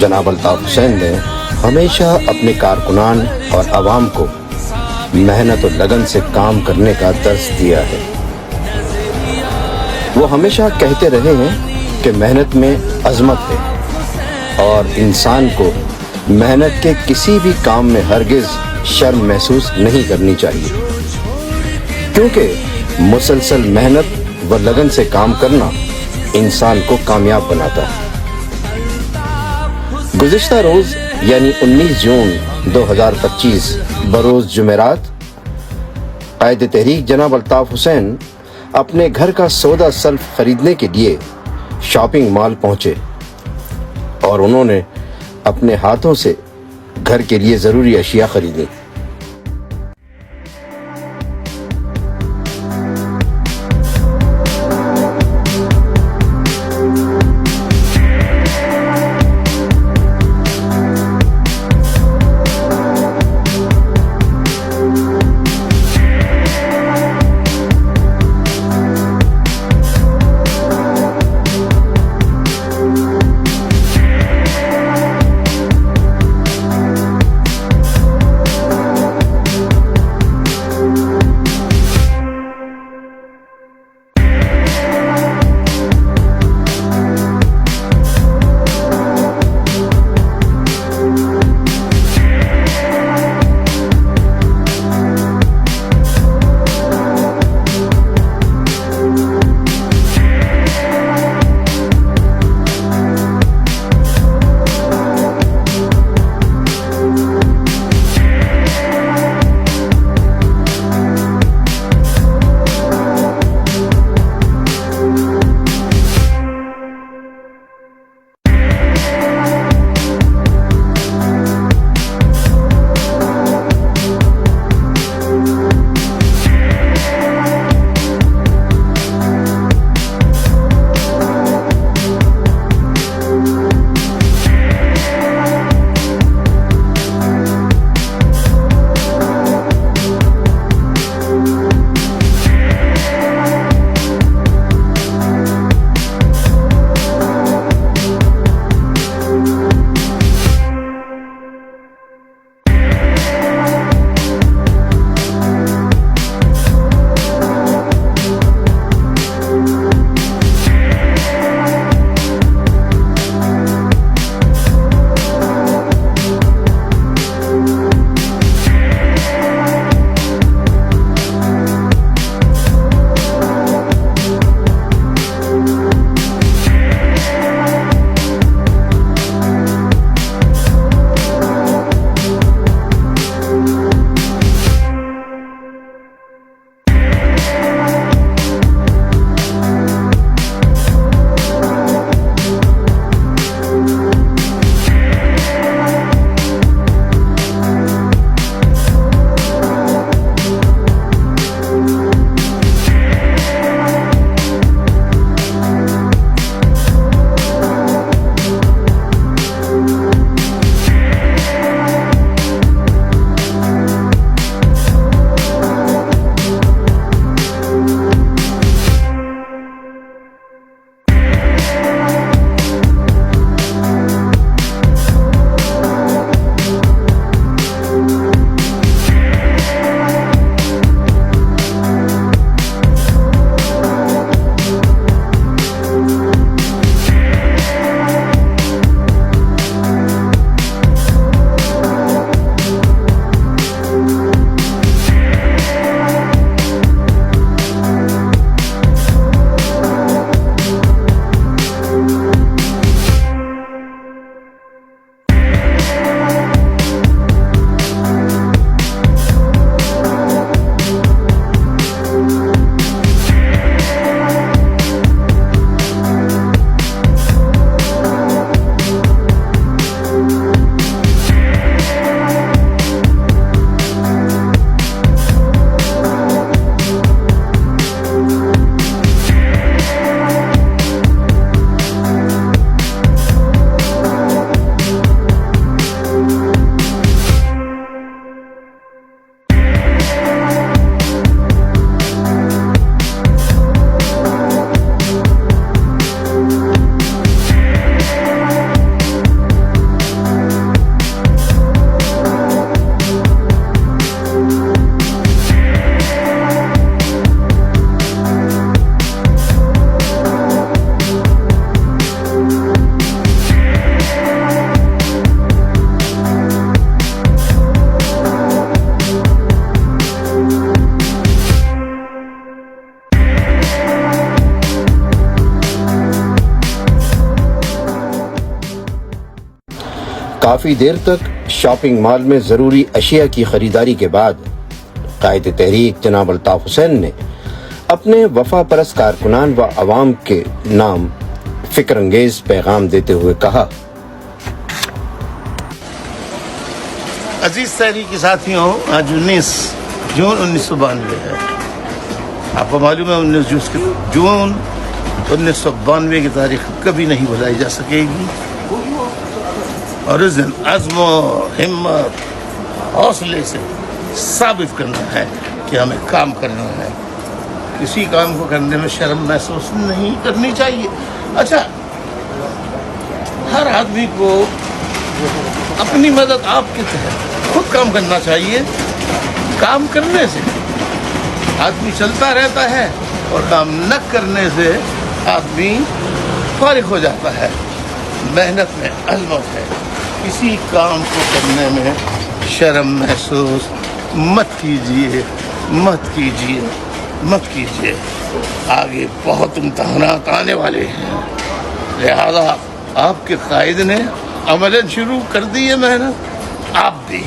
جناب الطاف حسین نے ہمیشہ اپنے کارکنان اور عوام کو محنت و لگن سے کام کرنے کا درس دیا ہے۔ وہ ہمیشہ کہتے رہے ہیں کہ محنت میں عظمت ہے اور انسان کو محنت کے کسی بھی کام میں ہرگز شرم محسوس نہیں کرنی چاہیے، کیونکہ مسلسل محنت و لگن سے کام کرنا انسان کو کامیاب بناتا ہے۔ گزشتہ روز یعنی 19 جون 2025 بروز جمعرات قائد تحریک جناب الطاف حسین اپنے گھر کا سودا سلف خریدنے کے لیے شاپنگ مال پہنچے اور انہوں نے اپنے ہاتھوں سے گھر کے لیے ضروری اشیاء خریدی۔ کافی دیر تک شاپنگ مال میں ضروری اشیاء کی خریداری کے بعد قائد تحریک جناب الطاف حسین نے اپنے وفا پرست کارکنان و عوام کے نام فکر انگیز پیغام دیتے ہوئے کہا: عزیز تحریکی ساتھیوں، آج 19 جون 1992 ہے۔ آپ کو معلوم ہے 19 جون 1992 کی تاریخ کبھی نہیں بھلائی جا سکے گی، اور اس دن عزم و ہمت حوصلے سے ثابت کرنا ہے کہ ہمیں کام کرنا ہے، کسی کام کو کرنے میں شرم محسوس نہیں کرنی چاہیے۔ اچھا، ہر آدمی کو اپنی مدد آپ کے تحت خود کام کرنا چاہیے۔ کام کرنے سے آدمی چلتا رہتا ہے اور کام نہ کرنے سے آدمی فارغ ہو جاتا ہے۔ محنت میں عظمت ہے، کسی کام کو کرنے میں شرم محسوس مت کیجیے، مت کیجیے، مت کیجیے۔ آگے بہت امتحانات آنے والے ہیں، لہذا آپ کے قائد نے عملاً شروع کر دی ہے محنت، آپ بھی